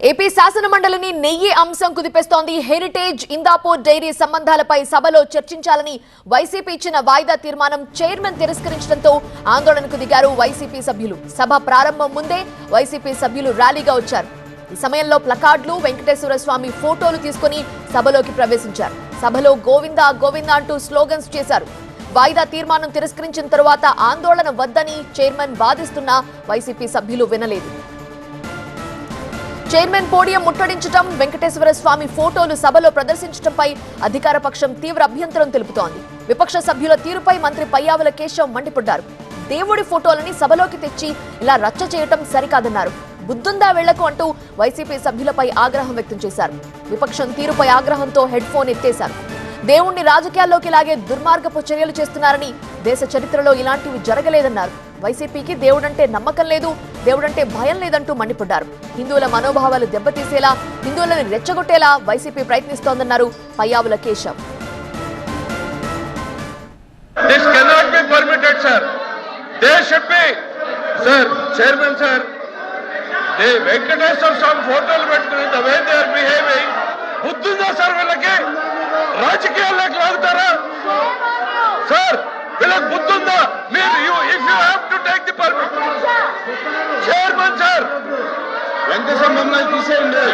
AP శాసన మండలిని నెయ్యి అంశం కుదిపేస్తోంది. హెరిటేజ్ ఇందాపూర్ డైరీ సంబంధాలపై సభలో చర్చించాలని వైసీపీ ఇచ్చిన వాయిదా తీర్మానం చైర్మన్ తిరస్కరించడంతో ఆందోళనకు దిగారు వైసీపీ సభ్యులు. సభ ప్రారంభం ముందే వైసీపీ సభ్యులు ర్యాలీగా వచ్చారు. ఈ సమయంలో ప్లకార్డులు, వెంకటేశ్వర స్వామి ఫోటోలు తీసుకుని సభలోకి ప్రవేశించారు. సభలో గోవిందా గోవిందా అంటూ స్లోగన్స్ చేశారు. వాయిదా తీర్మానం తిరస్కరించిన తరువాత ఆందోళన వద్దని చైర్మన్ వాదిస్తున్నా వైసీపీ సభ్యులు వినలేదు. చైర్మన్ పోడియం ముట్టడించడం, వెంకటేశ్వర స్వామి ఫోటోలు సభలో ప్రదర్శించడంపై అధికార పక్షం తీవ్ర అభ్యంతరం తెలుపుతోంది. విపక్ష సభ్యుల తీరుపై మంత్రి పయ్యావుల కేశవ్ మండిపడ్డారు. దేవుడి ఫోటోలని సభలోకి తెచ్చి ఇలా రచ్చ చేయటం సరికాదన్నారు. బుద్ధుందా వెళ్లకు అంటూ వైసీపీ సభ్యులపై ఆగ్రహం వ్యక్తం చేశారు. విపక్షం తీరుపై ఆగ్రహంతో హెడ్ ఫోన్ ఎత్తేశారు. దేవుణ్ణి రాజకీయాల్లోకి లాగే దుర్మార్గపు చర్యలు చేస్తున్నారని, దేశ చరిత్రలో ఇలాంటివి జరగలేదన్నారు. వైసీపీకి దేవుడంటే నమ్మకం లేదు, దేవుడంటే భయం లేదంటూ మండిపడ్డారు. హిందువుల మనోభావాలు దెబ్బతీసేలా, హిందువులను రెచ్చగొట్టేలా వైసీపీ ప్రయత్నిస్తోందన్నారు Payyavula Keshav. This cannot be permitted, sir. They should be, sir, chairman, sir. They Venkateswar Swami photos పెట్టుకుని the way they are behaving, బుద్ధుందా సార్ వీళ్ళకి? రాజకీయాల్లోకి లాగుతారా సార్? వీళ్ళకి బుద్ధుందా? మీరు if you have to take the permission, chairman sir, Venkateswara మమ్మల్ని తీసేయండి.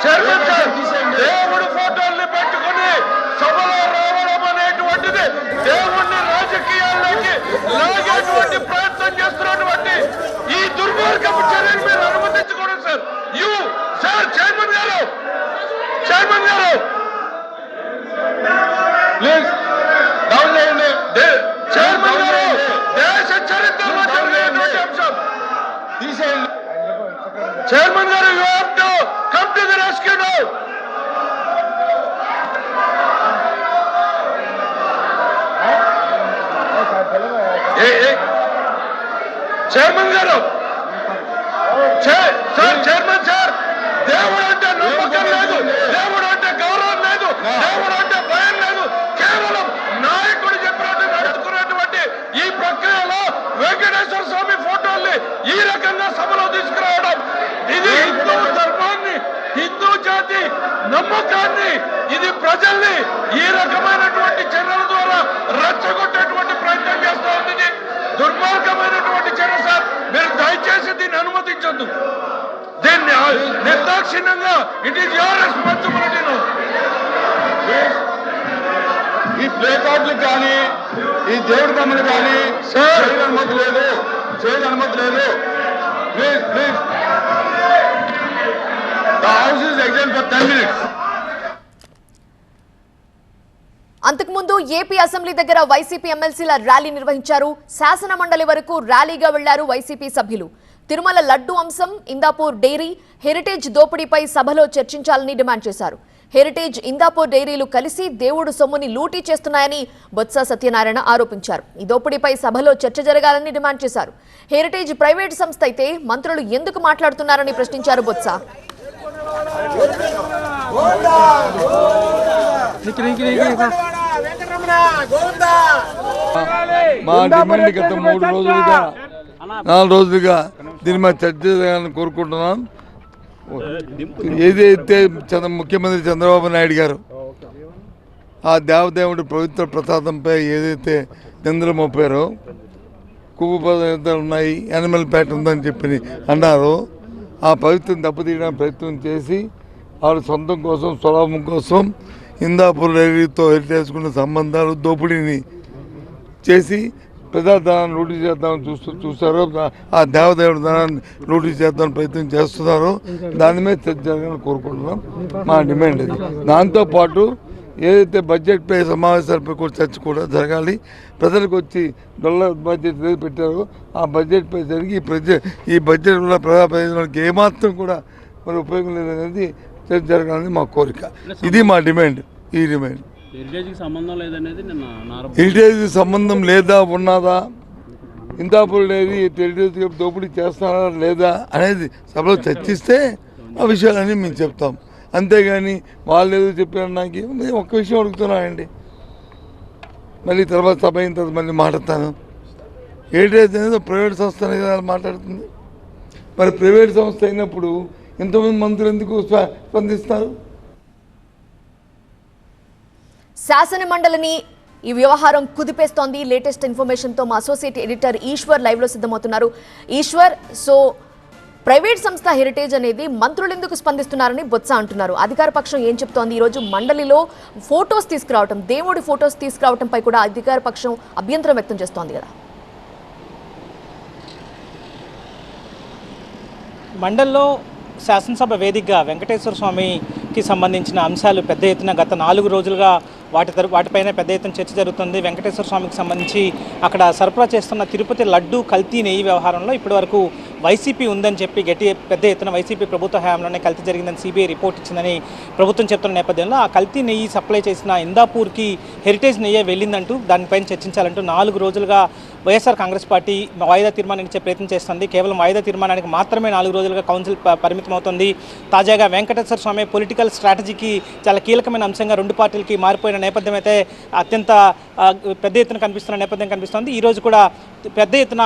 Chairman sir, దేవుడు ఫోటోల్ని పెట్టుకుని సభలో రావడం అనేటువంటిది దేవుణ్ణి రాజకీయాల్లోకి లాగేటువంటి ప్రయత్నం చేస్తున్నటువంటి ఈ దుర్మార్గపు చర్యను మీరు అనుమతించకూడదు సార్. సార్ చైర్మన్ గారు, చైర్మన్ గారు ప్లీజ్ డౌన్ చేయండి. చైర్మన్ గారు, దేశ చరిత్రలో జరిగినటువంటి అంశం తీసేయండి. చైర్మన్ గారు, you have to come to the rescue now. Chairman గారు, సార్ చైర్మన్ సార్, దేవుడు అంటే నమ్మకం లేదు, దేవుడు అంటే గౌరవం లేదు, దేవుడు అంటే భయం లేదు. కేవలం నాయకుడు చెప్పినట్టు నడుచుకున్నటువంటి ఈ ప్రక్రియలో వెంకటేశ్వర స్వామి ఫోటోల్ని ఈ రకంగా సభలో తీసుకురావడం, ఇది హిందూ ధర్మాన్ని, హిందూ జాతి నమ్మకాన్ని, ఇది ప్రజల్ని ఈ రకమైనటువంటి చర్యల ద్వారా రెచ్చగొట్టేటువంటి ప్రయత్నం చేస్తూ ఉంది. దుర్మార్గమైనటువంటి చర్య సార్. మీరు దయచేసి దీన్ని అనుమతించొద్దు. దీన్ని నిర్దాక్షిణ్యంగా ఇట్ ఈస్ యువర్ రెస్పాన్సిబిలిటీ. ఈ ప్లే కార్డులకు కానీ, ఈ దేవుడి బొమ్మలు కానీ సార్ అనుమతి లేదు, చేయని అనుమతి లేదు. Please please, the house is exam for 10 minutes. అంతకుముందు ఏపీ అసెంబ్లీ దగ్గర వైసీపీ ఎమ్మెల్సీల ర్యాలీ నిర్వహించారు. శాసన మండలి వరకు ర్యాలీగా వెళ్లారు వైసీపీ సభ్యులు. తిరుమల లడ్డు అంశం, ఇందాపూర్ డైరీ, హెరిటేజ్ దోపిడీపై సభలో చర్చించాలని డిమాండ్ చేశారు. హెరిటేజ్, ఇందాపూర్ డైరీలు కలిసి దేవుడు సొమ్ముని లూటీ చేస్తున్నాయని బొత్స సత్యనారాయణ ఆరోపించారు. ఈ దోపిడీపై సభలో చర్చ జరగాలని డిమాండ్ చేశారు. హెరిటేజ్ ప్రైవేట్ సంస్థ అయితే మంత్రులు ఎందుకు మాట్లాడుతున్నారని ప్రశ్నించారు బొత్స. మా డిమాండ్ గత 3 రోజులుగా 4 రోజులుగా దీని మీద చర్చ చేయాలని కోరుకుంటున్నాం. ఏదైతే ముఖ్యమంత్రి చంద్రబాబు నాయుడు గారు ఆ దేవదేవుడి పవిత్ర ప్రసాదంపై ఏదైతే నిందలు మోపారో, కొవ్వు పదార్థాలు ఉన్నాయి, యానిమల్ ఫ్యాట్ ఉందని చెప్పి అన్నారో, ఆ పవిత్రం దెబ్బతీయడానికి ప్రయత్నం చేసి వాళ్ళ సొంతం కోసం, స్వలాభం కోసం ఇందాపూర్ డైరీతో చేసుకున్న సంబంధాలు, దోపిడీని చేసి ప్రజాధనాన్ని లూటీ చేద్దామని చూస్తారో, ఆ దేవదేవుడి ధనాన్ని లూటీ చేద్దామని ప్రయత్నం చేస్తున్నారో దాని మీద చర్చ జరగాలని కోరుకుంటున్నాం. మా డిమాండ్ ఇది. దాంతోపాటు ఏదైతే బడ్జెట్పై సమావేశాలపై కూడా చర్చ కూడా జరగాలి. ప్రజలకు వచ్చి $1 బడ్జెట్ ఏది పెట్టారో ఆ బడ్జెట్పై జరిగి ఈ బడ్జెట్ వల్ల ప్రజా ప్రయోజనానికి ఏమాత్రం కూడా మరి ఉపయోగం లేదనేది చర్చ జరగాలని మా కోరిక. ఇది మా డిమాండ్. ఈ డిమాండ్ హెరిటేజ్ సంబంధం లేదా ఉన్నదా, ఇందాపూర్ డైరీ హెరిటేజ్ దోపిడీ చేస్తారా లేదా అనేది సభలో చర్చిస్తే ఆ విషయాలన్నీ మేము చెప్తాం. అంతేగాని వాళ్ళు ఏదో చెప్పారు. నాకు ఒక్క విషయం అడుగుతున్నానండి, మళ్ళీ తర్వాత సభ అయిన తర్వాత మళ్ళీ మాట్లాడతాను. హెరిటేజ్ అనేది ప్రైవేట్ సంస్థ అనేది మాట్లాడుతుంది. మరి ప్రైవేట్ సంస్థ అయినప్పుడు ఇంతమంది మంత్రులు ఎందుకు స్పందిస్తారు? శాసన మండలిని ఈ వ్యవహారం కుదిపేస్తోంది. లేటెస్ట్ ఇన్ఫర్మేషన్ తో మా అసోసియేట్ ఎడిటర్ ఈశ్వర్ లైవ్ లో సిద్ధమవుతున్నారు. ఈశ్వర్, సో ప్రైవేట్ సంస్థ హెరిటేజ్ అనేది మంత్రులు ఎందుకు స్పందిస్తున్నారని బొత్స అంటున్నారు. అధికార పక్షం ఏం చెప్తోంది? ఈ రోజు మండలిలో ఫోటోస్ తీసుకురావటం, దేవుడి ఫోటోస్ తీసుకురావటంపై కూడా అధికార పక్షం అభ్యంతరం వ్యక్తం చేస్తోంది కదా. మండల్లో శాసనసభ వేదికగా వెంకటేశ్వర స్వామికి సంబంధించిన అంశాలు పెద్ద ఎత్తున గత 4 రోజులుగా వాటిపైన పెద్ద ఎత్తున చర్చ జరుగుతుంది. వెంకటేశ్వర స్వామికి సంబంధించి అక్కడ సరఫరా చేస్తున్న తిరుపతి లడ్డు కల్తీ నెయ్యి వ్యవహారంలో ఇప్పటివరకు వైసీపీ ఉందని చెప్పి పెద్ద ఎత్తున వైసీపీ ప్రభుత్వ హయాంలోనే కల్తీ జరిగిందని సిబిఐ రిపోర్ట్ ఇచ్చిందని ప్రభుత్వం చెప్తున్న నేపథ్యంలో ఆ కల్తీ నెయ్యి సప్లై చేసిన ఇందాపూర్కి హెరిటేజ్ నెయ్యే వెళ్ళిందంటూ దానిపైన చర్చించాలంటూ 4 రోజులుగా వైఎస్ఆర్ కాంగ్రెస్ పార్టీ వాయిదా తీర్మానం ఇచ్చే ప్రయత్నం చేస్తుంది. కేవలం వాయిదా తీర్మానానికి మాత్రమే 4 రోజులుగా కౌన్సిల్ పరిమితం అవుతుంది. తాజాగా వెంకటేశ్వర స్వామి పొలిటికల్ స్ట్రాటజీకి చాలా కీలకమైన అంశంగా 2 పార్టీలకి మారిపోయిన నేపథ్యం అయితే అత్యంత పెద్ద ఎత్తున కనిపిస్తున్న నేపథ్యం కనిపిస్తోంది. ఈరోజు కూడా పెద్ద ఎత్తున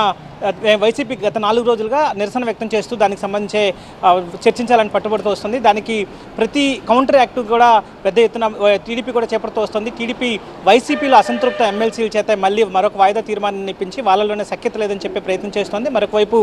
వైసీపీ గత 4 రోజులుగా నిరసన వ్యక్తం చేస్తూ దానికి సంబంధించి చర్చించాలని పట్టుబడుతూ వస్తుంది. దానికి ప్రతి కౌంటర్ యాక్ట్ కూడా పెద్ద ఎత్తున టీడీపీ కూడా చేపడుతూ వస్తుంది. టీడీపీ వైసీపీలో అసంతృప్త ఎమ్మెల్సీల చేత మళ్ళీ మరొక వాయిదా తీర్మానాన్ని ఇప్పించి వాళ్ళలోనే సఖ్యత లేదని చెప్పే ప్రయత్నం చేస్తోంది. మరొకవైపు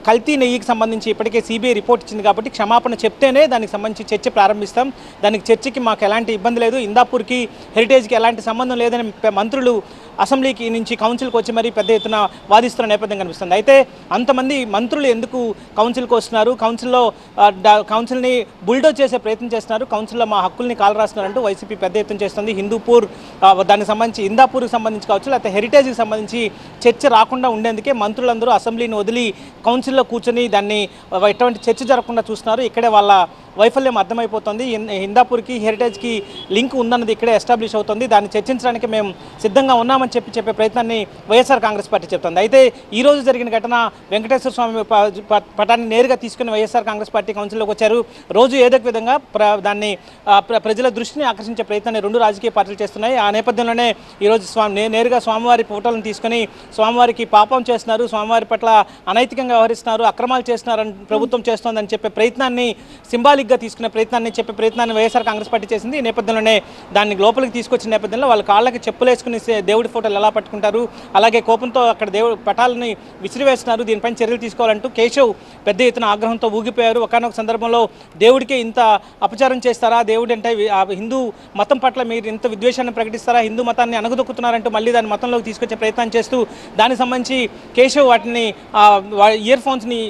కల్తీ నెయ్యికి సంబంధించి ఇప్పటికే సిబిఐ రిపోర్ట్ ఇచ్చింది కాబట్టి క్షమాపణ చెప్తేనే దానికి సంబంధించి చర్చ ప్రారంభిస్తాం, దానికి చర్చకి మాకు ఎలాంటి ఇబ్బంది లేదు, ఇందాపూర్కి హెరిటేజ్కి ఎలాంటి సంబంధం లేదని మంత్రులు అసెంబ్లీకి నుంచి కౌన్సిల్కి వచ్చి మరీ పెద్ద ఎత్తున వాదిస్తున్న నేపథ్యం కనిపిస్తుంది. అయితే అంతమంది మంత్రులు ఎందుకు కౌన్సిల్కి వస్తున్నారు, కౌన్సిల్ని బుల్డోజ్ చేసే ప్రయత్నం చేస్తున్నారు, కౌన్సిల్లో మా హక్కుల్ని కాలరాస్తున్నారంటూ వైసీపీ పెద్ద ఎత్తున చేస్తుంది. హిందూపూర్ దానికి సంబంధించి ఇందాపూర్కి సంబంధించి కావచ్చు, లేకపోతే హెరిటేజ్కి సంబంధించి చర్చ రాకుండా ఉండేందుకే మంత్రులందరూ అసెంబ్లీని వదిలి కౌన్సిల్లో కూర్చొని దాన్ని ఎటువంటి చర్చ జరగకుండా చూస్తున్నారు. ఇక్కడే వాళ్ళ వైఫల్యం అర్థమైపోతుంది. హిందాపూర్కి హెరిటేజ్కి లింక్ ఉందన్నది ఇక్కడే ఎస్టాబ్లిష్ అవుతుంది. దాన్ని చర్చించడానికి మేము సిద్ధంగా ఉన్నామని చెప్పే ప్రయత్నాన్ని వైఎస్ఆర్ కాంగ్రెస్ పార్టీ చెప్తుంది. అయితే ఈ రోజు జరిగిన ఘటన వెంకటేశ్వర స్వామి పటాన్ని నేరుగా తీసుకుని వైఎస్ఆర్ కాంగ్రెస్ పార్టీ కౌన్సిల్లోకి వచ్చారు. రోజు ఏదో ఒక విధంగా దాన్ని ప్రజల దృష్టిని ఆకర్షించే ప్రయత్నాన్ని 2 రాజకీయ పార్టీలు చేస్తున్నాయి. ఆ నేపథ్యంలోనే ఈరోజు నేరుగా స్వామివారి ఫోటోలను తీసుకొని స్వామివారికి పాపం చేస్తున్నారు, స్వామివారి పట్ల అనైతికంగా వ్యవహరిస్తున్నారు, అక్రమాలు చేస్తున్నారని ప్రభుత్వం చేస్తోందని చెప్పే ప్రయత్నాన్ని సింబాలిక్గా తీసుకునే ప్రయత్నాన్ని వైఎస్ఆర్ కాంగ్రెస్ పార్టీ చేసింది. ఈ నేపథ్యంలోనే దాన్ని లోపలికి తీసుకొచ్చిన నేపథ్యంలో వాళ్ళ కాళ్ళకి చెప్పులేసుకుని దేవుడి ఫోటోలు ఎలా పట్టుకుంటారు, అలాగే కోపంతో అక్కడ దేవుడి పటాలని విసిరివేస్తున్నారు, దీనిపైన చర్యలు తీసుకోవాలంటూ కేశవ్ పెద్ద ఎత్తున ఆగ్రహంతో ఊగిపోయారు. ఒకనొక సందర్భంలో దేవుడికే ఇంత అపచారం చేస్తారా, దేవుడు అంటే హిందూ మతం పట్ల మీరు ఇంత విద్వేషాన్ని ప్రకటిస్తారా, హిందూ మతాన్ని అణగదొక్కుతున్నారంటూ మళ్ళీ దాన్ని మతంలోకి తీసుకొచ్చే ప్రయత్నం చేస్తూ దానికి సంబంధించి కేశవ్ వాటిని ఇయర్ ఫోన్స్ని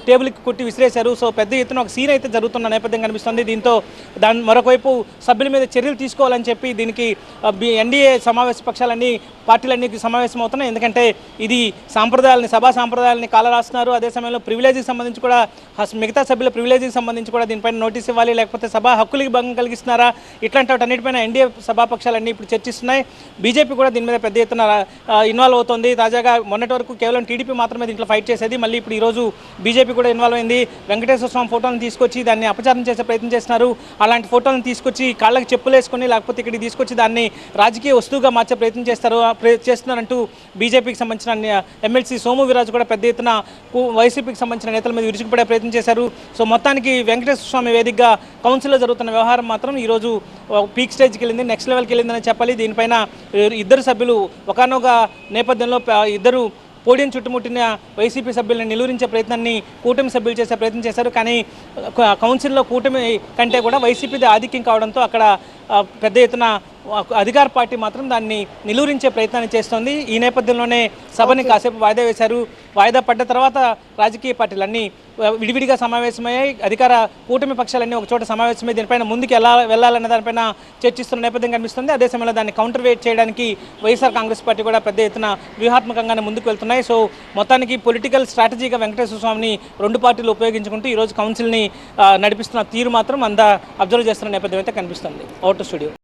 టేబుల్కి కొట్టి విసిరేశారు. సో పెద్ద ఎత్తున ఒక సీన్ అయితే జరుగుతున్న నేపథ్యం కనిపిస్తుంది. దీంతో మరొకవైపు సభ్యుల మీద చర్యలు తీసుకోవాలని చెప్పి దీనికి ఎన్డీఏ సమావేశ పక్షాలన్నీ పార్టీలన్నీ సమావేశం అవుతున్నాయి. ఎందుకంటే ఇది సభా సాంప్రదాయాలని కాలరాస్తున్నారు. అదే సమయంలో ప్రివిలేజ్కి సంబంధించి కూడా మిగతా సభ్యుల ప్రివిలేజ్కి సంబంధించి కూడా దీనిపైన నోటీస్ ఇవ్వాలి, లేకపోతే సభా హక్కులకి భంగం కలిగిస్తున్నారా, ఇట్లాంటి వాటన్నిటిపైన ఎన్డీఏ సభాపక్షాలన్నీ ఇప్పుడు చర్చిస్తున్నాయి. బీజేపీ కూడా దీని మీద పెద్ద ఎత్తున ఇన్వాల్వ్ అవుతుంది. తాజాగా మొన్నటి వరకు కేవలం టీడీపీ మాత్రమే దీంట్లో ఫైట్ చేసేది, మళ్ళీ ఇప్పుడు ఈరోజు బీజేపీ కూడా ఇన్వాల్వ్ అయింది. వెంకటేశ్వర స్వామి ఫోటోలను తీసుకొచ్చి దాన్ని అపచారం చేసే ప్రయత్నం చేస్తున్నారు. అలాంటి ఫోటోలను తీసుకొచ్చి కాళ్ళకి చెప్పులేసుకొని లేకపోతే ఇక్కడికి తీసుకొచ్చి దాన్ని రాజకీయ వస్తువుగా మార్చే ప్రయత్నం చేస్తున్నారంటూ బీజేపీకి సంబంధించిన ఎమ్మెల్సీ సోము వీరాజు కూడా పెద్ద ఎత్తున వైసీపీకి సంబంధించిన నేతల మీద విరుచుకుపడే ప్రయత్నం చేశారు. సో మొత్తానికి వెంకటేశ్వర స్వామి వేదికగా కౌన్సిల్లో జరుగుతున్న వ్యవహారం మాత్రం ఈరోజు పీక్ స్టేజ్కి వెళ్ళింది, నెక్స్ట్ లెవెల్కి వెళ్ళిందని చెప్పాలి. దీనిపైన 2 సభ్యులు ఒకనొక నేపథ్యంలో ఇద్దరు పోడియం చుట్టుముట్టిన వైసీపీ సభ్యులను నిలువరించే ప్రయత్నాన్ని కూటమి సభ్యులు చేసే ప్రయత్నం చేశారు. కానీ కౌన్సిల్లో కూటమి కంటే కూడా వైసీపీది ఆధిక్యం కావడంతో అక్కడ పెద్ద ఎత్తున అధికార పార్టీ మాత్రం దాన్ని నిలువరించే ప్రయత్నాన్ని చేస్తోంది. ఈ నేపథ్యంలోనే సభని కాసేపు వాయిదా వేశారు. వాయిదా పడ్డ తర్వాత రాజకీయ పార్టీలన్నీ విడివిడిగా సమావేశమయ్యాయి. అధికార కూటమి పక్షాలన్నీ ఒక చోట సమావేశమై దీనిపైన ముందుకు ఎలా వెళ్ళాలన్న దానిపైన చర్చిస్తున్న నేపథ్యం కనిపిస్తుంది. అదే సమయంలో దాన్ని కౌంటర్ వెయిట్ చేయడానికి వైఎస్ఆర్ కాంగ్రెస్ పార్టీ కూడా పెద్ద ఎత్తున వ్యూహాత్మకంగానే ముందుకు వెళ్తున్నాయి. సో మొత్తానికి పొలిటికల్ స్ట్రాటజీగా వెంకటేశ్వర స్వామిని 2 పార్టీలు ఉపయోగించుకుంటూ ఈరోజు కౌన్సిల్ని నడిపిస్తున్న తీరు మాత్రం అంతా అబ్జర్వ్ చేస్తున్న నేపథ్యం అయితే కనిపిస్తుంది. Out studio.